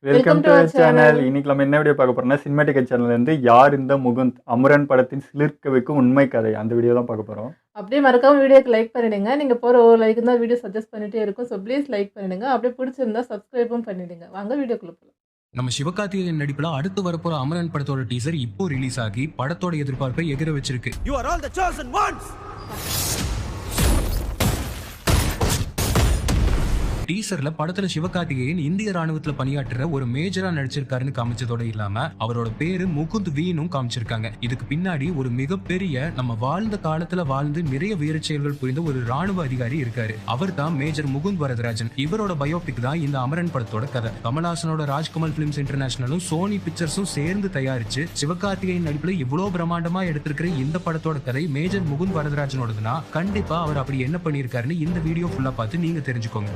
Welcome to our channel. இன்னைக்கு நம்ம என்ன வீடியோ பார்க்க போறோம்னா சினிமாட்டிக் சேனல்ல இருந்து யார் இந்த முகுந்த் அமரன் படத்தின் சிலிர்க்க வைக்கும் உண்மை கதை அந்த வீடியோ தான் பார்க்க போறோம். அப்படியே மறக்காம வீடியோக்கு லைக் பண்ணிடுங்க. நீங்க போற ஒரு லைக் தான் வீடியோ சஜஸ்ட் பண்ணிட்டே இருக்கும். ஸோ ப்ளீஸ் லைக் பண்ணிடுங்க. அப்படியே பிடிச்சிருந்தா சப்ஸ்கிரைபும் பண்ணிடுங்க. வாங்க வீடியோக்குள்ள போலாம். நம்ம சிவகார்த்திகேயன் நடிப்புல அடுத்து வரப்போற அமரன் படத்தோட டீசர் இப்போ ரிலீஸ் ஆகி படத்தோட எதிர்பார்ப்பை எகிர வச்சிருக்கு. You are all the chosen ones. டீசர்ல படத்துல சிவகார்த்திகேயன் இந்திய ராணுவத்துல பணியாற்றுற ஒரு மேஜரா நடிச்சிருக்காருன்னு காமிச்சதோட இல்லாம அவரோட பேரு முகுந்த் வீனும் காமிச்சிருக்காங்க. இதுக்கு பின்னாடி ஒரு மிகப்பெரிய நம்ம வாழ்ந்த காலத்துல வாழ்ந்து நிறைய வீர செயல்கள் புரிந்த ஒரு ராணுவ அதிகாரி இருக்காரு. அவர் தான் மேஜர் முகுந்த் வரதராஜன். இவரோட பயோபிக் தான் இந்த அமரன் படத்தோட கதை. கமல்ஹாசனோட ராஜ்கமல் பிலிம்ஸ் இன்டர்நேஷனலும் சோனி பிக்சர்ஸும் சேர்ந்து தயாரிச்சு சிவகார்த்திகேயன் நடிப்புல இவ்வளவு பிரம்மாண்டமா எடுத்திருக்கிற இந்த படத்தோட கதை மேஜர் முகுந்த் வரதராஜனோடதுன்னா கண்டிப்பா அவர் அப்படி என்ன பண்ணிருக்காருன்னு இந்த வீடியோ ஃபுல்லா பார்த்து நீங்க தெரிஞ்சுக்கோங்க.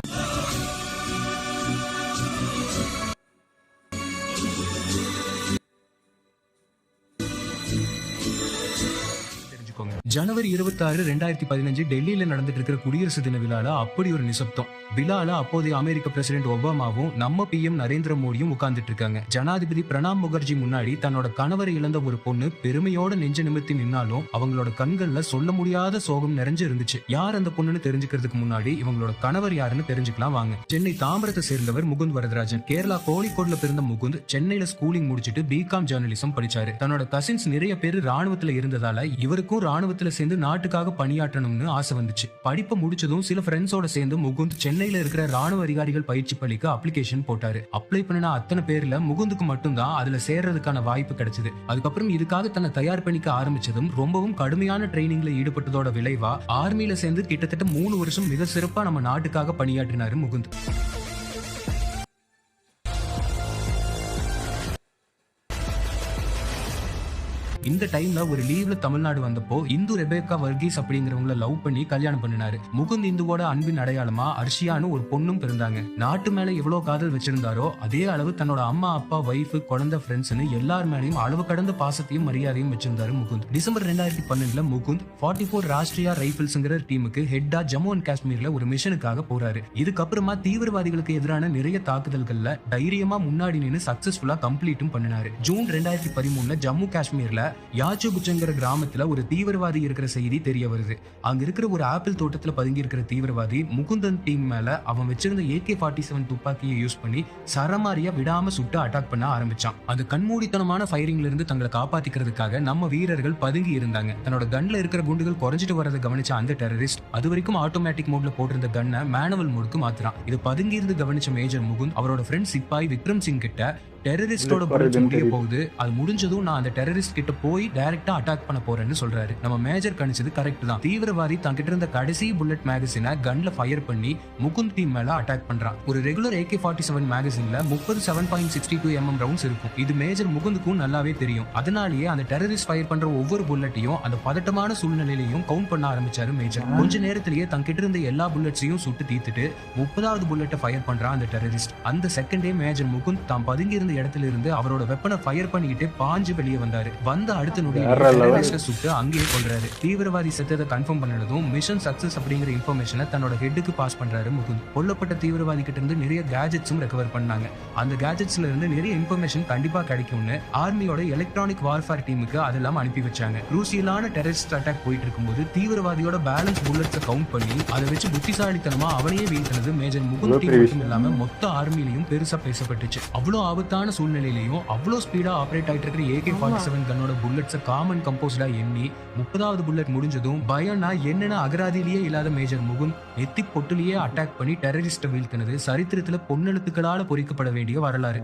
ஜனவரி 26, 2015 டெல்லியில நடந்துட்டு இருக்கிற குடியரசு தின விழால அப்படி ஒரு நிசப்தம். விழால அப்போதைய அமெரிக்க பிரசிடென்ட் ஒபாமாவும் நம்ம PM நரேந்திர மோடியும் உட்கார்ந்துட்டு இருக்காங்க. ஜனாதிபதி பிரணாப் முகர்ஜி முன்னாடி தன்னோட கணவரை இழந்த ஒரு பொண்ணு பெருமையோட நெஞ்ச நிமித்தி நின்னாலும் அவங்களோட கண்கள்ல சொல்ல முடியாத சோகம் நிறைஞ்சு இருந்துச்சு. யார் அந்த பொண்ணுன்னு தெரிஞ்சுக்கிறதுக்கு முன்னாடி இவங்களோட கணவர் யாருன்னு தெரிஞ்சுக்கலாம் வாங்க. சென்னை தாம்பரத்தை சேர்ந்தவர் முகுந்த் வரதராஜன். கேரளா கோழிக்கோட்ல பிறந்த முகுந்த் சென்னையில ஸ்கூலிங் முடிச்சுட்டு BCom ஜேர்னலிசம் படிச்சாரு. தன்னோட கசின்ஸ் நிறைய பேர் ராணுவத்துல இருந்ததால இவருக்கும் ராணுவத்துல சேர்ந்து நாட்டுக்காக பணியாற்றணும்னு ஆசை வந்துச்சு. படிப்பை முடிச்சதும் சில ஃப்ரெண்ட்ஸோட சேர்ந்து முகுந்த் சென்னையில இருக்கிற ராணுவ அதிகாரிகள் பயிற்சி பள்ளிக்கு அப்ளிகேஷன் போட்டாரு. அப்ளை பண்ணின அத்தனை பேர்ல முகுந்துக்கு மட்டும்தான் அதுல சேர்றதுக்கான வாய்ப்பு கிடைச்சது. அதுக்கப்புறம் இதுக்காக தன்னை தயார் பண்ணிக்க ஆரம்பிச்சதும் ரொம்பவும் கடுமையான ட்ரைனிங்ல ஈடுபட்டதோட விளைவா ஆர்மியில சேர்ந்து கிட்டத்தட்ட 3 வருஷம் மிக சிறப்பா நம்ம நாட்டுக்காக பணியாற்றினாரு முகுந்த். இந்த டைம்ல ஒரு லீவ்ல தமிழ்நாடு வந்தப்போ இந்து ரெபேக்கா வர்கீஸ் அப்படிங்கிறவங்கள லவ் பண்ணி கல்யாணம் பண்ணினாரு. முகுந்த் இந்துவோட அன்பின் அடையாளமா அர்ஷியான்னு ஒரு பொண்ணும் பிறந்தாங்க. நாட்டு மேல எவ்வளவு காதல் வச்சிருந்தாரோ அதே அளவு தன்னோட அம்மா அப்பா வைஃப் குழந்தை ஃப்ரெண்ட்ஸ்னு எல்லார் மேலையும் அளவு கடந்த பாசத்தையும் மரியாதையும் வச்சிருந்தாரு முகுந்த். டிசம்பர் 2012 முகுந்த் 44 ராஷ்டிரியா ரைபிள்ஸ்ங்கிற டீமுக்கு ஹெட்டா ஜம்மு அண்ட் காஷ்மீர்ல ஒரு மிஷனுக்காக போறாரு. இதுக்கப்புறமா தீவிரவாதிகளுக்கு எதிரான நிறைய தாக்குதல்கள்ல தைரியமா முன்னாடி நின்று சக்சஸ்ஃபுல்லா கம்ப்ளீட்டும் பண்ணினாரு. ஜூன் 2013 ஜம்மு காஷ்மீர்ல யாச்சுபுச்சங்கிற கிராமத்துல ஒரு தீவிரவாதி இருக்கிற செய்தி தெரிய வருது. அங்க இருக்கிற ஒரு ஆப்பிள் தோட்டத்துல பதுங்கி இருக்கிற தீவிரவாதி முகுந்தன் டீம் மேல அவன் வச்சிருந்த AK-47 துப்பாக்கியை யூஸ் பண்ணி சரமாரியா விடாம சுட்டு அட்டாக் பண்ண ஆரம்பிச்சான். அந்த கண்மூடித்தனமான ஃபயரிங்ல இருந்து தங்களை காப்பாத்திக்கிறதுக்காக நம்ம வீரர்கள் பதுங்கி இருந்தாங்க. தன்னோட கன்ல இருக்கிற குண்டுகள் குறைஞ்சிட்டு வரதை கவனிச்ச அந்த டெரரிஸ்ட் அது வரைக்கும் ஆட்டோமேட்டிக் மோட்ல போட்டிருந்த கன்னை மேனுவல் மோடுக்கு மாத்துறான். இது பதுங்கி இருந்து கவனிச்ச மேஜர் முகுந்த் அவரோட ஃப்ரெண்ட் சிப்பாய் விக்ரம் சிங் கிட்ட டெரரிஸ்டோட புல்லட் முடிய போகுது, அது முடிஞ்சதும் நான் அந்த டெரரிஸ்ட் கிட்ட போய் டைரக்டா அட்டாக் பண்ண போறேன்னு சொல்றாரு. நம்ம மேஜர் கணிச்சது கரெக்ட் தான். தீவிரவாதி தங்கிட்ட இருந்த கடைசி புல்லட் மேகசினை கன்ல ஃபயர் பண்ணி முகுந்த் டீம் மேல அட்டாக் பண்றான். ஒரு ரெகுலர் AK-47 மேகசின்ல 37.62 mm ரவுண்ட்ஸ் இருக்கும். இது மேஜர் முகுந்துக்கும் நல்லாவே தெரியும். அதனாலேயே அந்த டெரரிஸ்ட் ஃபயர் பண்ற ஒவ்வொரு புல்லட்டையும் அந்த பதட்டமான சூழ்நிலையிலையும் கவுண்ட் பண்ண ஆரம்பிச்சாரு மேஜர். கொஞ்ச நேரத்திலேயே தங்கிட்ட இருந்த எல்லா புல்லட்ஸையும் சுட்டு தீத்துட்டு 30வது புல்லட்டை ஃபயர் பண்றான் அந்த டெரரிஸ்ட். அந்த செகண்டே மேஜர் முகுந்த் தான் பதுங்கி இருந்த இடத்துல இருந்து அவரோட வெப்பனை ஃபயர் பண்ணிக்கிட்டு பாஞ்சு வெளியே வந்தாரு. வந்த அடுத்த நொடி சுட்டு அங்கேயே கொள்றாரு. தீவிரவாதி செத்ததை கன்ஃபார்ம் பண்ணதும் மிஷன் சக்சஸ் அப்படிங்கிற இன்ஃபர்மேஷனை தன்னோட ஹெட்டுக்கு பாஸ் பண்றாரு முகுந்த். கொல்லப்பட்ட தீவிரவாதி கிட்ட இருந்து நிறைய கேஜெட்ஸும் ரெக்கவர் பண்ணாங்க. அந்த கேஜெட்ஸ்ல இருந்து நிறைய இன்ஃபர்மேஷன் கண்டிப்பா கிடைக்கும்னு ஆர்மியோட எலக்ட்ரானிக் வார்ஃபேர் டீமுக்கு அதெல்லாம் அனுப்பி வச்சாங்க. குரூசியலான டெரரிஸ்ட் அட்டாக் போயிட்டு இருக்கும்போது தீவிரவாதியோட பேலன்ஸ் புல்லட்ஸை கவுண்ட் பண்ணி அதை வச்சு புத்திசாலித்தனமா அவனையே வீழ்த்தினது மேஜர் முகுந்த் டீம் மட்டும் இல்லாம மொத்த ஆர்மியிலையும் பெருசா பேசப்பட்டுச்சு. அவ்வளவு ஆபத்தான சூழ்நிலையிலையும் அவ்வளவு ஸ்பீடா ஆபரேட் ஆயிட்டு இருக்கிற AK-47 கன்னோட புல்லட்ஸை காமன் கம்போஸ்டா எண்ணி 30வது புல்லட் முடிஞ்சதும் பயம்னா என்னென்ன அகராதியிலேயே இல்லாத மேஜர் முகுந்த் நெத்தி பொட்டுலயே அட்டாக் பண்ணி டெரரிஸ்ட வீழ்த்தினது சரித்திரத்துல பொன்னெழுத்துக்களால பொறிக்கப்பட வேண்டிய வரலாறு.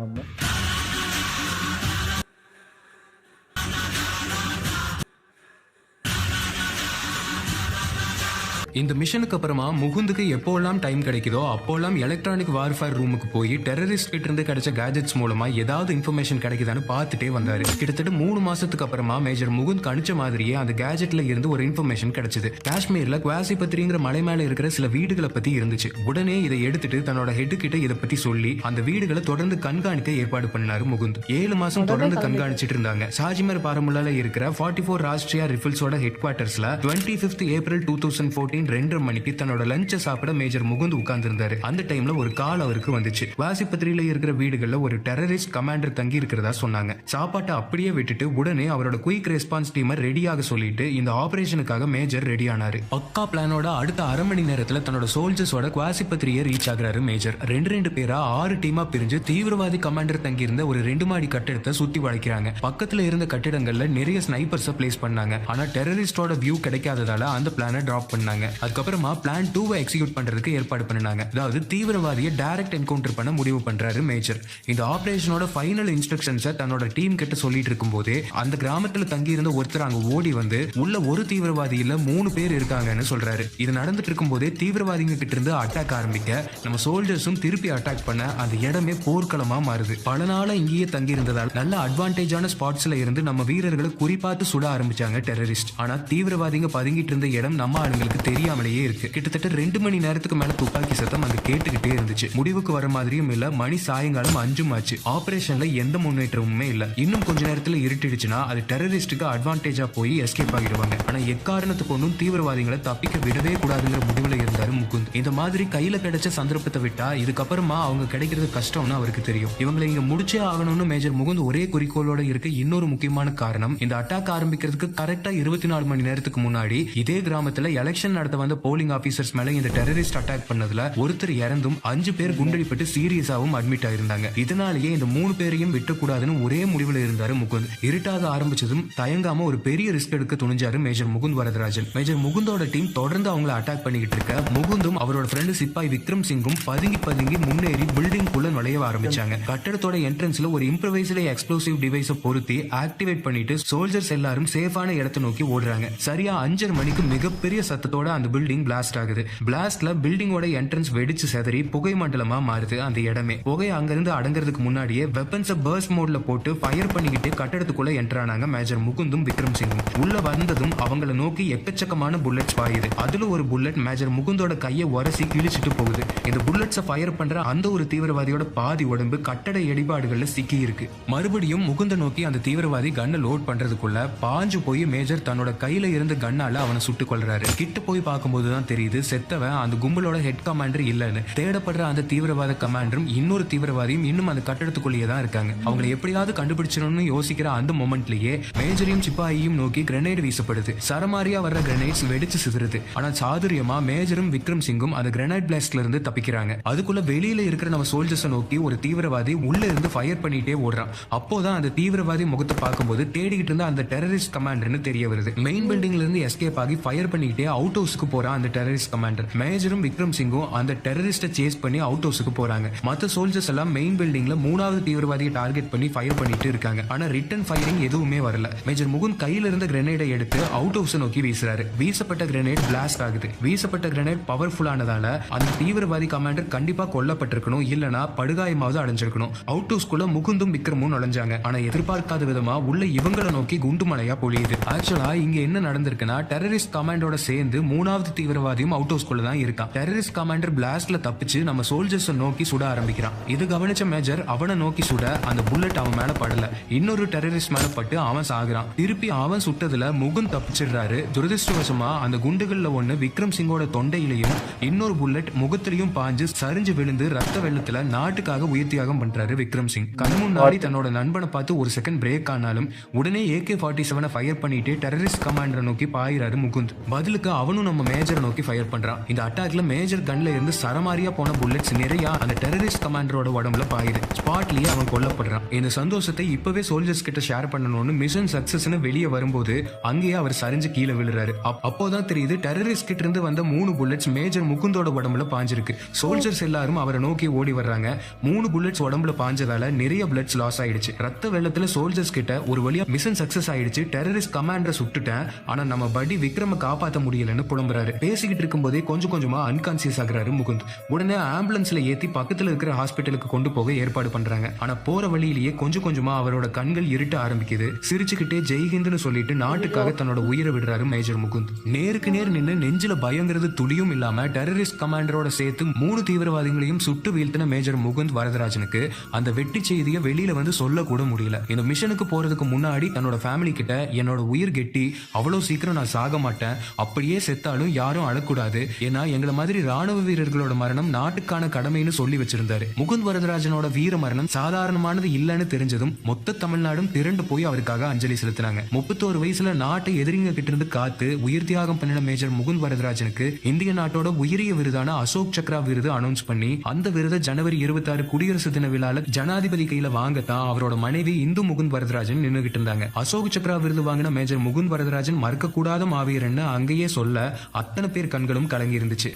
இந்த மிஷனுக்கு அப்புறமா முகுந்துக்கு எப்போல்லாம் டைம் கிடைக்குதோ அப்போல்லாம் எலக்ட்ரானிக் வார்ஃபேர் ரூமுக்கு போய் டெரரிஸ்ட் கிட்ட இருந்து கிடைச்ச கேஜெட்ஸ் மூலமா ஏதாவது இன்ஃபர்மேஷன் கிடைக்குதான்னு பார்த்துட்டே வந்தாரு. கிட்டத்தட்ட 3 மாசத்துக்கு அப்புறமா மேஜர் முகுந்த் கணிச்ச மாதிரியே அந்த கேஜெட்ல இருந்து ஒரு இன்ஃபர்மேஷன் கிடைச்சது. காஷ்மீர்ல குவாசிபத்ரிங்கிற மலை மேல இருக்கிற சில வீடுகளை பத்தி இருந்துச்சு. உடனே இதை எடுத்துட்டு தன்னோட ஹெட் கிட்ட இதை பத்தி சொல்லி அந்த வீடுகளை தொடர்ந்து கண்காணிக்க ஏற்பாடு பண்ணாரு முகுந்த். 7 மாசம் தொடர்ந்து கண்காணிச்சிட்டு இருந்தாங்க. ஷாஜிமர் பாரமுல்லால இருக்கிற 44 ராஷ்டிரியா ரைபிள்ஸோட ஹெட் குவார்டர்ஸ்ல 25th April 2014 டைம் 2:30 மணிக்கு தன்னோட லஞ்சை சாப்பிட மேஜர் முகுந்த் உட்கார்ந்திருந்தாரு. அந்த டைம்ல ஒரு கால் அவருக்கு வந்துச்சு. வாசிப்பத்திரியில இருக்கிற வீடுகள்ல ஒரு டெரரிஸ்ட் கமாண்டர் தங்கி இருக்கிறதா சொன்னாங்க. சாப்பாட்டை அப்படியே விட்டுட்டு உடனே அவரோட குயிக் ரெஸ்பான்ஸ் டீமை ரெடியாக சொல்லிட்டு இந்த ஆபரேஷனுக்காக மேஜர் ரெடி ஆனாரு. பக்கா பிளானோட அடுத்த அரை மணி நேரத்துல தன்னோட சோல்ஜர்ஸோட குவாசிப்பத்திரியை ரீச் ஆகுறாரு மேஜர். ரெண்டு பேரா 6 டீமா பிரிஞ்சு தீவிரவாதி கமாண்டர் தங்கி இருந்த ஒரு 2 மாடி கட்டிடத்தை சுத்தி வளைக்கிறாங்க. பக்கத்துல இருந்த கட்டிடங்கள்ல நிறைய ஸ்னைப்பர்ஸை பிளேஸ் பண்ணாங்க. ஆனா டெரரிஸ்டோட வியூ கிடைக்காததால அந்த பிளானை டிராப் பண்ணாங்க. அதுக்கப்புறமா பிளான் 2 எக்ஸிக்யூட் பண்றதுக்கு ஏற்பாடு பண்ணாங்க. அதாவது தீவிரவாதியை டைரக்ட் என்கவுண்டர் பண்ண முடிவு பண்றாரு மேஜர். இந்த ஆபரேஷனோட ஃபைனல் இன்ஸ்ட்ரக்ஷன்ஸை தன்னோட டீம் கிட்ட சொல்லிட்டு இருக்கும் போதே அந்த கிராமத்துல தங்கி இருந்த ஒருத்தர் அங்க ஓடி வந்து உள்ள ஒரு தீவிரவாதி இல்ல 3 பேர் இருக்காங்கன்னு சொல்றாரு. இது நடந்துட்டு இருக்கும் போதே தீவிரவாதிங்க கிட்ட இருந்து அட்டாக் ஆரம்பிக்க நம்ம சோல்ஜர்ஸும் திருப்பி அட்டாக் பண்ண அந்த இடமே போர்க்களமா மாறுது. பல நாளா இங்கேயே தங்கி இருந்ததால் நல்ல அட்வான்டேஜான ஸ்பாட்ஸ்ல இருந்து நம்ம வீரர்களை குறிப்பாத்து சுட ஆரம்பிச்சாங்க டெரரிஸ்ட். ஆனா தீவிரவாதிங்க பதுங்கிட்டு இருந்த இடம் நம்ம ஆளுங்களுக்கு தெரியாமலேயே இருக்கு. கிட்டத்தட்ட 2 மணி நேரத்துக்கு மேல துப்பாக்கி சத்தம் அங்க கேட்டுக்கிட்டே இருந்துச்சு. முடிவுக்கு வர மாதிரியும் இல்ல. மணி சாயங்காலம் 5 ஆச்சு. ஆபரேஷன்ல எந்த முன்னேற்றமுமே இல்ல. இன்னும் கொஞ்ச நேரத்துல இருட்டிடுச்சுன்னா அது டெரரிஸ்டுக்கு அட்வான்டேஜா போய் எஸ்கேப் ஆகிடுவாங்க. ஆனா எக்காரணத்துக்கு ஒன்றும் தீவிரவாதிகளை தப்பிக்க விடவே கூடாதுங்கிற முடிவுல இருந்தாரு முகுந்த். இந்த மாதிரி கையில கிடைச்ச சந்தர்ப்பத்தை விட்டா இதுக்கப்புறமா அவங்க கிடைக்கிறது கஷ்டம்னு அவருக்கு தெரியும். இவங்களை இங்க முடிச்சே ஆகணும்னு மேஜர் முகுந்த் ஒரே குறிக்கோளோட இருக்க இன்னொரு முக்கியமான காரணம் இந்த அட்டாக் ஆரம்பிக்கிறதுக்கு கரெக்டா 24 மணி நேரத்துக்கு முன்னாடி இதே கிராமத்துல எலெக்ஷன் நடத்த வந்த போலிங் ஆபீசர்ஸ் மேல இந்த டெரரிஸ்ட் அட்டாக் பண்ணதுல ஒருத்தர் இறந்தும் 5 பேர் குண்டடிப்பட்டு சீரியஸாவும் அட்மிட் ஆயிருந்தாங்க. இதனாலேயே இந்த 3 பேரையும் விட்டுக்கூடாதுன்னு ஒரே முடிவுல இருந்தாரு முகுந்த். இருட்டாக ஆரம்பிச்சதும் தயங்காம ஒரு பெரிய ரிஸ்க் எடுக்க துணிஞ்சாரு மேஜர் முகுந்த் வரதராஜன். மேஜர் முகுந்தோட டீம் தொடர்ந்து அவங்களை அட்டாக் பண்ணிக்கிட்டு இருக்க முகுந்தும் அவரோட ஃப்ரெண்டு சிப்பாய் விக்ரம் சிங்கும் பதுங்கி முன்னேறி பில்டிங் குள்ள நுழைய ஆரம்பிச்சாங்க. கட்டடத்தோட என்ட்ரன்ஸ்ல ஒரு இம்ப்ரவைஸ்டு எக்ஸ்ப்ளோசிவ் டிவைஸை பொருத்தி ஆக்டிவேட் பண்ணிட்டு சோல்ஜர்ஸ் எல்லாரும் சேஃபான இடத்தை நோக்கி ஓடுறாங்க. சரியா 5:30 மணிக்கு மிகப்பெரிய சத்தத்தோட அந்த பில்டிங் பிளாஸ்ட் ஆகுது. பிளாஸ்ட்ல பில்டிங்கோட என்ட்ரன்ஸ் வெடிச்சு செதறி புகை மண்டலமா மாறுது அந்த இடமே. புகை அங்கிருந்து அடங்குறதுக்கு முன்னாடியே வெப்பன்ஸை பர்ஸ்ட் மோட்ல போட்டு ஃபயர் பண்ணிக்கிட்டு கட்டடத்துக்குள்ள என்டர் ஆனாங்க மேஜர் முகுந்தும் விக்ரம் சிங்கும். உள்ள வந்ததும் அவங்கள நோக்கி எக்கச்சக்கமான புல்லட்ஸ் பாயுது. அதுல ஒரு புல்லட் மேஜர் முகுந்தோட கையை உரசி கிழிச்சிட்டு போகுது. இந்த புல்லட்ஸை ஃபயர் பண்ற அந்த ஒரு தீவிரவாதியோட பாதி உடம்பு கட்டட இடிபாடுகள்ல சிக்கி இருக்கு. மறுபடியும் முகுந்த நோக்கி அந்த தீவிரவாதி கண்ணை லோட் பண்றதுக்குள்ள பாஞ்சு போய் மேஜர் தன்னோட கையில இருந்த கண்ணால அவனை சுட்டுக் கொள்றாரு. கிட்ட போய் பார்க்கும்போது தான் தெரியுது செத்தவன் அந்த கும்பலோட ஹெட் கமாண்டர் இல்லன்னு. தேடப்படுற அந்த தீவிரவாத கமாண்டரும் இன்னொரு தீவிரவாதியும் இன்னும் அந்த கட்டடத்துக்குள்ளேயே தான் இருக்காங்க. அவங்களை எப்படியாவது கண்டுபிடிச்சிடணும்னு யோசிக்கிற அந்த மொமெண்ட்லயே மேஜரையும் சிப்பாயையும் நோக்கி கிரனேட் வீசப்படுது. சரமாரியா வர்ற கிரனேட்ஸ் வெடிச்சு சிதறுது. ஆனா சாதுரியமா மேஜரும் விக்ரம் சிங்கும் அந்த கிரனேட் பிளாஸ்ட்ல இருந்து தப்பிக்கிறாங்க. அதுக்குள்ள வெளியில இருக்கிற நம்ம சோல்ஜர்ஸை நோக்கி ஒரு தீவிரவாதி உள்ள இருந்து ஃபயர் பண்ணிட்டே ஓடுறான். அப்போதான் அந்த தீவிரவாதி முகத்தை பார்க்கும்போது தேடிக்கிட்டு இருந்த அந்த டெரரிஸ்ட் கமாண்டர்னு தெரிய வருது. மெயின் பில்டிங்ல இருந்து எஸ்கேப் ஆகி ஃபயர் பண்ணிக்கிட்டே அவுட் ஹவுஸ்க்கு போறான் அந்த டெரரிஸ்ட் கமாண்டர். மேஜரும் விக்ரம் சிங்கும் அந்த டெரரிஸ்ட சேஸ் பண்ணி அவுட் ஹவுஸ்க்கு போறாங்க. மற்ற சோல்ஜர்ஸ் எல்லாம் மெயின் பில்டிங்ல 3வது தீவிரவாதியை டார்கெட் பண்ணி ஃபயர் பண்ணிட்டு இருக்காங்க. ஆனா ரிட்டர்ன் ஃபயரிங் எதுவுமே வரல. மேஜர் முகுந்த் கையில இருந்த கிரனேடை எடுத்து அவுட் ஹவுஸ் நோக்கி வீசுறாரு. வீசப்பட்ட கிரனேட் பிளாஸ்ட் ஆகுது. வீசப்பட்ட கிரனேட் பவர்ஃபுல்லானதால அந்த தீவிரவாதி கமாண்டர் கண்டிப்பா கொல்லப்பட்டிருக்கணும், இல்லனா படுகாயமாவது அடைஞ்சிருக்கணும். அவுட் ஹவுஸ்க்குள்ள முகுந்தும் விக்ரமும் நுழைஞ்சாங்க. ஆனா எதிர்பார்க்காத விதமா உள்ள இவங்களை நோக்கி குண்டுமலையா பொழியுது. ஆக்சுவலா இங்க என்ன நடந்திருக்குன்னா டெரரிஸ்ட் கமாண்டோட சேர்ந்து 3வது தீவிரவாதியும் அவுட் ஹவுஸ்க்குள்ள தான் இருக்கான். டெரரிஸ்ட் கமாண்டர் பிளாஸ்ட்ல தப்பிச்சு நம்ம சோல்ஜர்ஸ் நோக்கி சுட ஆரம்பிக்கிறான். இது கவனிச்ச மேஜர் அவனை நோக்கி சுட அந்த புல்லட் அவன் மேல படல. இன்னொரு டெரரிஸ்ட் மேல பட்டு அவன் சாகுறான். திருப்பி அவன் சுட்டதுல முகுந்த் தப்பிச்சிடுறாரு. துரதிருஷ்டவசமா அந்த குண்டுகள்ல ஒண்ணு விக்ரம் சிங்கோட தொண்டையிலையும் இன்னொரு புல்லட் முகத்திலையும் பாஞ்சு சரிஞ்சு விழுந்து ரத்த வெள்ளத்துல நாட்டுக்காக உயிர் தியாகம் பண்றாரு விக்ரம் சிங். கண் முன்னாடி தன்னோட நண்பனை பார்த்து ஒரு செகண்ட் பிரேக் ஆனாலும் உடனே AK-47 ஃபயர் பண்ணிட்டு டெரரிஸ்ட் கமாண்டரை நோக்கி பாயிறாரு முகுந்த். பதிலுக்கு அவனும் நம்ம மேஜரை நோக்கி ஃபயர் பண்றான். இந்த அட்டாக்ல மேஜர் கன்ல இருந்து சரமாரியா போன புல்லட்ஸ் நிறைய அந்த டெரரிஸ்ட் கமாண்டரோட உடம்புல பாயுது. ஸ்பாட்லயே அவன் கொல்லப்படுறான். இந்த சந்தோஷத்தை இப்பவே சோல்ஜர்ஸ் கிட்ட ஷேர் பண்ணணும்னு மிஷன் சக்சஸ்னு வெளியே வரும்போது அங்கேயே அவர் சரிஞ்சு கீழே விழுறாரு. அப்போதான் தெரியுது டெரரிஸ்ட் கிட்ட இருந்து வந்த 3 புல்லட்ஸ் மேஜர் முகுந்தோட உடம்புல பாஞ்சிருக்கு. சோல்ஜர்ஸ் எல்லாரும் அவரை நோக்கி ஓடி வர்றாங்க. 3 புல்லட்ஸ் உடம்புல பாஞ்சதால நிறைய புல்லட்ஸ் லாஸ் ஆயிடுச்சு. ரத்த வெள்ளத்துல சோல்ஜர்ஸ் கிட்ட ஒரு வழியா மிஷன் சக்சஸ் ஆயிடுச்சு, டெரரிஸ்ட் கமாண்டரை சுட்டுட்டேன், ஆனா நம்ம படி விக்ரம காப்பாற்ற முடியலன்னு புலம்புறாரு. பேசிக்கிட்டு இருக்கும் போதே கொஞ்சம் கொஞ்சமா அன்கான்சியஸ் ஆகுறாரு முகுந்த். உடனே ஆம்புலன்ஸ்ல ஏத்தி பக்கத்துல இருக்கிற ஹாஸ்பிட்டலுக்கு கொண்டு போக ஏற்பாடு பண்றாங்க. ஆனா போற வழியிலேயே கொஞ்சம் கொஞ்சமா அவரோட கண்கள் இருட்ட ஆரம்பிக்குது. சிரிச்சுக்கிட்டே ஜெய்ஹிந்த்னு சொல்லிட்டு நாட்டுக்காக தன்னோட உயிரை விடுறாரு மேஜர் முகுந்த். நேருக்கு நேர் நின்று நெஞ்சில பயங்கிறது துளியும் இல்லாம டெரரிஸ்ட் கமாண்டரோட சேர்த்து 3 தீவிரவாதிகளையும் சுட்டு வீழ்த்தின மேஜர் முகுந்த் வரதராஜனுக்கு அந்த வெற்றி செய்தியை வெளியில வந்து சொல்ல கூட முடியல. இந்த மிஷனுக்கு போறதுக்கு முன்னாடி தன்னோட ஃபேமிலி கிட்ட என்னோட உயிர் கெட்டி அவ்வளவு சீக்கிரம் நான் சாக மாட்டேன், அப்படியே செத்தாலும் இருந்தாலும் யாரும் அழக்கூடாது, ஏன்னா எங்களை மாதிரி ராணுவ வீரர்களோட மரணம் நாட்டுக்கான கடமைன்னு சொல்லி வச்சிருந்தாரு. முகுந்த் வரதராஜனோட வீர மரணம் சாதாரணமானது இல்லைன்னு தெரிஞ்சதும் மொத்த தமிழ்நாடும் திரண்டு போய் அவருக்காக அஞ்சலி செலுத்தினாங்க. 31 வயசுல நாட்டை எதிரிங்க கிட்ட இருந்து காத்து உயிர் தியாகம் பண்ணின மேஜர் முகுந்த் வரதராஜனுக்கு இந்திய நாட்டோட உயரிய விருதான அசோக் சக்ரா விருது அனௌன்ஸ் பண்ணி அந்த விருதை ஜனவரி 26 குடியரசு தின விழால ஜனாதிபதி கையில வாங்கத்தான் அவரோட மனைவி இந்து முகுந்த் வரதராஜன் நின்னுகிட்டு இருந்தாங்க. அசோக் சக்ரா விருது வாங்கின மேஜர் முகுந்த் வரதராஜன் மறக்க கூடாத மாவீரன்னு அங்கேயே சொல்ல அத்தனை பேர் கண்களும் கலங்கி இருந்துச்சு.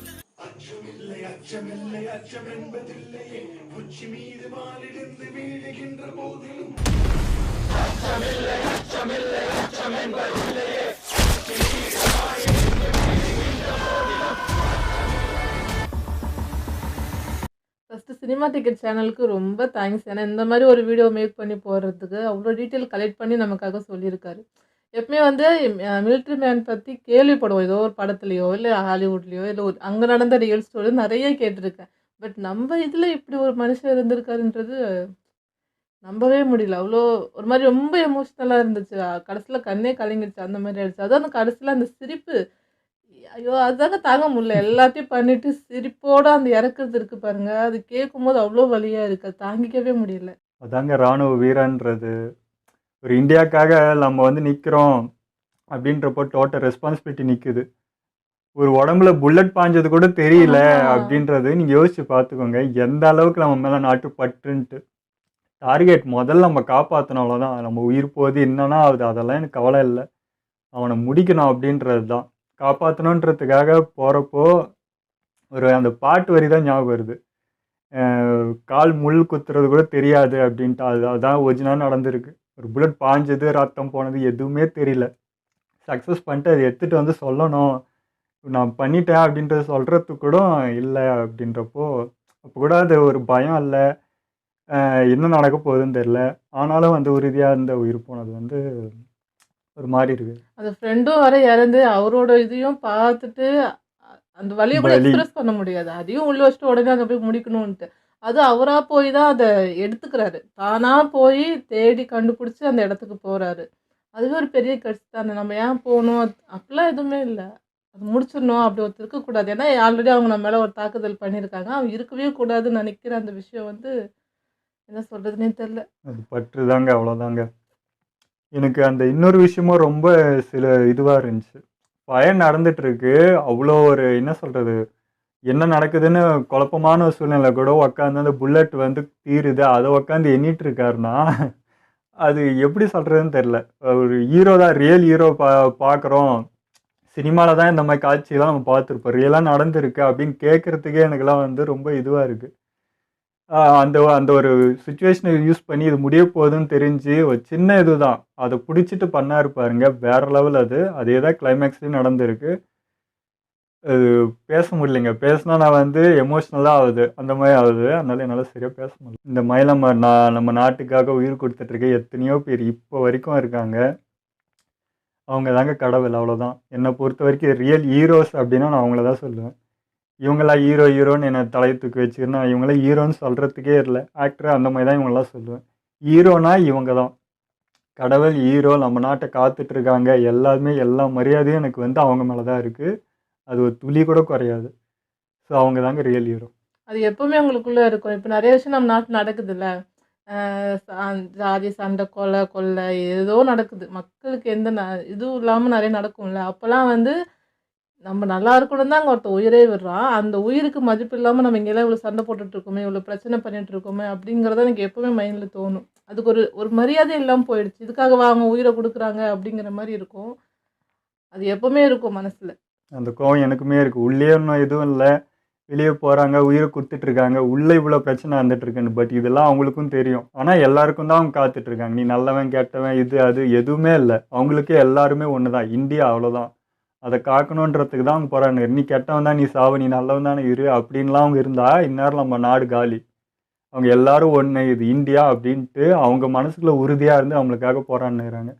ஃபஸ்ட்டு சினிமா டிக்கெட் சேனலுக்கு ரொம்ப தேங்க்ஸ். ஏன்னா இந்த மாதிரி ஒரு வீடியோ மேக் பண்ணி போடுறதுக்கு அவ்வளோ டீட்டெயில் கலெக்ட் பண்ணி நமக்காக சொல்லியிருக்காரு. எப்பவுமே வந்து மிலிட்ரி மேன் பற்றி கேள்விப்படுவோம், ஏதோ ஒரு படத்துலையோ இல்லை ஹாலிவுட்லேயோ இல்லை ஒரு அங்கே நடந்த ரியல் ஸ்டோரி நிறைய கேட்டிருக்கேன். பட் நம்ம இதில் இப்படி ஒரு மனுஷன் இருந்திருக்காருன்றது நம்பவே முடியல. அவ்வளோ ஒரு மாதிரி ரொம்ப எமோஷ்னலாக இருந்துச்சு. கடைசியில் கண்ணே கலங்கிடுச்சு, அந்த மாதிரி ஆயிடுச்சு. அதுவும் அந்த கடைசியில் அந்த சிரிப்பு, ஐயோ! அதுதாங்க தாங்க முடியல. எல்லாத்தையும் பண்ணிட்டு சிரிப்போட அந்த இறக்குறது இருக்கு பாருங்க, அது கேட்கும்போது அவ்வளோ வலியா இருக்கு. அது தாங்கிக்கவே முடியல. அதாங்க ராணுவ வீரன்றது. ஒரு இந்தியாக்காக நம்ம வந்து நிற்கிறோம் அப்படின்றப்போ டோட்டல் ரெஸ்பான்சிபிலிட்டி நிற்குது. ஒரு உடம்புல புல்லட் பாஞ்சது கூட தெரியல அப்படின்றது நீங்கள் யோசிச்சு பார்த்துக்கோங்க, எந்த அளவுக்கு நம்ம மேலே நாட்டு பற்றுன்ட்டு. டார்கெட் முதல்ல நம்ம காப்பாற்றணும், அவ்வளோதான். நம்ம உயிர் போகுது என்னன்னா ஆகுது அதெல்லாம் எனக்கு கவலை இல்லை, அவனை முடிக்கணும் அப்படின்றது தான். காப்பாற்றணுன்றதுக்காக போகிறப்போ ஒரு அந்த பாட்டு வரி தான் ஞாபகம் வருது. கால் முள் குத்துறது கூட தெரியாது அப்படின்ட்டு. அதுதான் ஒரிஜினலாக நடந்திருக்கு. ஒரு புல்லட் பாஞ்சது, ரத்தம் போனது எதுவுமே தெரியல. சக்ஸஸ் பண்ணிட்டு அதை எடுத்துகிட்டு வந்து சொல்லணும், நான் பண்ணிட்டேன் அப்படின்றத சொல்கிறதுக்கு கூட இல்லை அப்படின்றப்போ, அப்போ கூட அது ஒரு பயம் இல்லை, என்ன நடக்க போகுதுன்னு தெரில. ஆனாலும் வந்து உறுதியாக இருந்த உயிர் போனது வந்து ஒரு மாதிரி இருக்குது. அந்த ஃப்ரெண்டும் வர இறந்து அவரோட இதையும் பார்த்துட்டு அந்த வலியை கூட எக்ஸ்பிரஸ் பண்ண முடியாது. அதையும் உள்ள வச்சுட்டு உடனே அங்கே போய் முடிக்கணும்ன்ட்டு. அது அவராக போய் தான் அதை எடுத்துக்கிறாரு. தானாக போய் தேடி கண்டுபிடிச்சி அந்த இடத்துக்கு போகிறாரு. அதுவே ஒரு பெரிய கட்சி தானே. நம்ம ஏன் போகணும் அப்படிலாம் எதுவுமே இல்லை. அது முடிச்சிடணும், அப்படி ஒருத்தர் இருக்கக்கூடாது. ஏன்னா ஆல்ரெடி அவங்க நம்ம மேலே ஒரு தாக்குதல் பண்ணியிருக்காங்க. அவங்க இருக்கவே கூடாதுன்னு நினைக்கிற அந்த விஷயம் வந்து என்ன சொல்கிறதுனே தெரில. அது பற்று தாங்க, அவ்வளோதாங்க. எனக்கு அந்த இன்னொரு விஷயமும் ரொம்ப சில இதுவாக இருந்துச்சு. பயன் நடந்துட்டுருக்கு, அவ்வளோ ஒரு என்ன சொல்கிறது, என்ன நடக்குதுன்னு குழப்பமான ஒரு சூழ்நிலை கூட உட்காந்து அந்த புல்லட் வந்து தீருது, அதை உட்காந்து எண்ணிட்டு இருக்காருன்னா அது எப்படி சொல்கிறதுன்னு தெரில. ஒரு ஹீரோ தான், ரியல் ஹீரோ பார்க்குறோம். சினிமாவில் தான் இந்த மாதிரி காட்சியெல்லாம் நம்ம பார்த்துருப்போம், ரியலாக நடந்திருக்கு அப்படின்னு கேட்குறதுக்கே எனக்குலாம் வந்து ரொம்ப இதுவாக இருக்குது. அந்த அந்த ஒரு சுச்சுவேஷனை யூஸ் பண்ணி இது முடிய போகுதுன்னு தெரிஞ்சு ஒரு சின்ன இது தான் அதை பிடிச்சிட்டு பண்ணாரு பாருங்க, வேற லெவல். அதே தான் கிளைமேக்ஸ்லேயும் நடந்திருக்கு. அது பேச முடியலைங்க, பேசினா நான் வந்து எமோஷ்னலாக ஆகுது, அந்த மாதிரி ஆகுது. அதனால என்னால் சரியாக பேச முடியல. இந்த மாதிரி நம்ம நாட்டுக்காக உயிர் கொடுத்துட்ருக்க எத்தனையோ பேர் இப்போ வரைக்கும் இருக்காங்க. அவங்க தாங்க கடவுள், அவ்வளோதான். என்னை பொறுத்த வரைக்கும் ரியல் ஹீரோஸ் அப்படின்னா நான் அவங்கள தான் சொல்லுவேன். இவங்களாம் ஹீரோன்னு என்னை தலையை தூக்கி வச்சுருந்தா இவங்களாம் ஹீரோன்னு சொல்கிறதுக்கே இல்லை, ஆக்டர் அந்த மாதிரி தான் இவங்களாம் சொல்லுவேன். ஹீரோனா இவங்க தான். கடவுள், ஹீரோ, நம்ம நாட்டை காத்துட்ருக்காங்க, எல்லாருமே எல்லா மரியாதையும் எனக்கு வந்து அவங்க மேலே தான் இருக்குது. அது ஒரு துளி கூட குறையாது. ஸோ அவங்க தாங்க ரியல் ஹீரோ. அது எப்பவுமே உங்களுக்குள்ளே இருக்கும். இப்போ நிறைய விஷயம் நம்ம நாட்டில் நடக்குதுல்ல, ஜாதி சண்டை, கொள்ளை ஏதோ நடக்குது. மக்களுக்கு எந்த இதுவும் இல்லாமல் நிறைய நடக்கும்ல. அப்போல்லாம் வந்து நம்ம நல்லா இருக்கணும் தான் அங்கே ஒருத்தர் உயிரே விடுறான். அந்த உயிருக்கு மதிப்பு இல்லாமல் நம்ம இங்கெல்லாம் இவ்வளோ சண்டை போட்டுட்ருக்கோமே, இவ்வளோ பிரச்சனை பண்ணிகிட்ருக்கோமே அப்படிங்கிறத எனக்கு எப்போவுமே மைண்டில் தோணும். அதுக்கு ஒரு மரியாதை இல்லாமல் போயிடுச்சு. இதுக்காக அவங்க உயிரை கொடுக்குறாங்க அப்படிங்கிற மாதிரி இருக்கும். அது எப்போவுமே இருக்கும் மனசில். அந்த கோவம் எனக்குமே இருக்குது. உள்ளே ஒன்றும் எதுவும் இல்லை, வெளியே போகிறாங்க, உயிரை கொடுத்துட்ருக்காங்க, உள்ளே இவ்வளோ பிரச்சனை வந்துட்டுருக்குன்னு. பட் இதெல்லாம் அவங்களுக்கும் தெரியும். ஆனால் எல்லாருக்கும் தான் அவங்க காத்துட்ருக்காங்க. நீ நல்லவன் கெட்டவன் இது அது எதுவுமே இல்லை, அவங்களுக்கே எல்லாருமே ஒன்று தான், இந்தியா, அவ்வளோதான். அதை காக்கணுன்றதுக்கு தான் அவங்க போகிறாங்க. நீ கெட்டவன் தான், நீ சாவு, நீ நல்லவன் தானே இரு அப்படின்லாம் அவங்க இருந்தால் இந்நேரம் நம்ம நாடு காலி. அவங்க எல்லாரும் ஒன்று, இது இந்தியா அப்படின்ட்டு அவங்க மனசுக்குள்ளே உறுதியாக இருந்து நம்மளுக்காக போராடுறாங்க.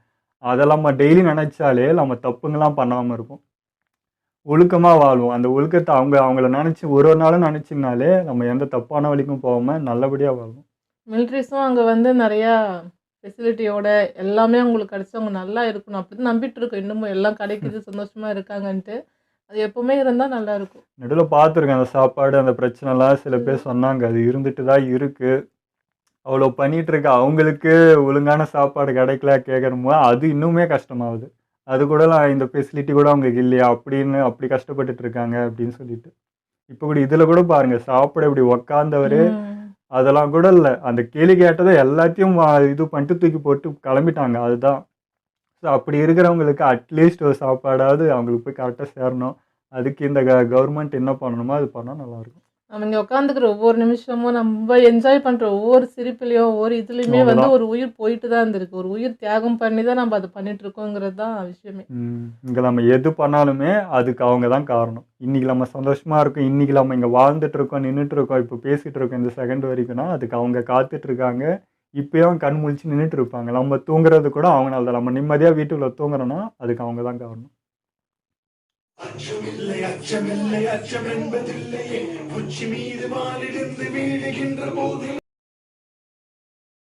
அதெல்லாம் நம்ம டெய்லி நினச்சாலே நம்ம தப்புங்கெல்லாம் பண்ணாமல் இருப்போம், ஒழுக்கமாக வாழ்வோம். அந்த ஒழுக்கத்தை அவங்கள நினச்சி ஒரு நாளும் நினச்சிங்கனாலே நம்ம எந்த தப்பான வழிக்கும் போகாமல் நல்லபடியாக வாழ்வோம். மிலிட்ரிஸும் அங்கே வந்து நிறையா ஃபெசிலிட்டியோட எல்லாமே அவங்களுக்கு கிடச்சி அவங்க நல்லா இருக்கணும் அப்படின்னு நம்பிட்டு இருக்கோம். இன்னமும் எல்லாம் கிடைக்குது, சந்தோஷமாக இருக்காங்கன்ட்டு. அது எப்பவுமே இருந்தா நல்லா இருக்கும். நடுவுல பார்த்துருக்கேன் அந்த சாப்பாடு, அந்த பிரச்சனைலாம் சில பேர் சொன்னாங்க. அது இருந்துட்டு தான் இருக்கு. அவ்வளோ பண்ணிட்டு இருக்க அவங்களுக்கு ஒழுங்கான சாப்பாடு கிடைக்கல கேட்கணுமோ, அது இன்னுமே கஷ்டமாவுது. அது கூடலாம் இந்த ஃபெசிலிட்டி கூட அவங்களுக்கு இல்லையா? அப்படின்னு அப்படி கஷ்டப்பட்டுட்டு இருக்காங்க அப்படின்னு சொல்லிட்டு. இப்ப கூட இதுல கூட பாருங்க, சாப்பிட இப்படி உக்காந்தவரு, ம். அதெல்லாம் கூட இல்ல. அந்த கேள்வி கேட்டத எல்லாத்தையும் இது பண்ணிட்டு தூக்கி போட்டு கிளம்பிட்டாங்க. அதுதான். ஸோ அப்படி இருக்கிறவங்களுக்கு அட்லீஸ்ட் ஒரு சாப்பாடாவது அவங்களுக்கு போய் கரெக்ட்டா சேரணும். அதுக்கு இந்த கவர்மெண்ட் என்ன பண்ணணுமோ அது பண்ணா நல்லாயிருக்கும். நம்ம இங்க உட்காந்துக்கிற ஒவ்வொரு நிமிஷமும் நம்ம என்ஜாய் பண்ற ஒவ்வொரு சிரிப்புலயும், ஒவ்வொரு இதுலயுமே வந்து அவ்வளோதான். ஒரு உயிர் போயிட்டு தான் இருந்திருக்கு. ஒரு உயிர் தியாகம் பண்ணி தான் நம்ம அத பண்ணிட்டு இருக்கோங்கிறது தான் விஷயமே. இங்க நம்ம எது பண்ணாலுமே அதுக்கு அவங்க தான் காரணம். இன்னைக்கு நம்ம சந்தோஷமா இருக்கோம். இன்னைக்கு நம்ம இங்க வாழ்ந்துட்டு இருக்கோம், நின்னுட்டு இருக்கோம், இப்போ பேசிட்டு இருக்கோம் இந்த செகண்ட் வரைக்கும்னா, அதுக்கு அவங்க காத்துட்டு இருக்காங்க. இப்பயும் கண் முழிச்சு நின்னுட்டு இருப்பாங்க. நம்ம தூங்குறது கூட அவங்கனால தான். நம்ம நிம்மதியா வீட்டுக்குள்ள தூங்குறோம்னா, அதுக்கு அவங்க தான் காரணம். அச்சமில்லை அச்சமில்லை அச்சம் என்பதில்லையே உச்சி மீது வானிடிந்து வீழுகின்ற போது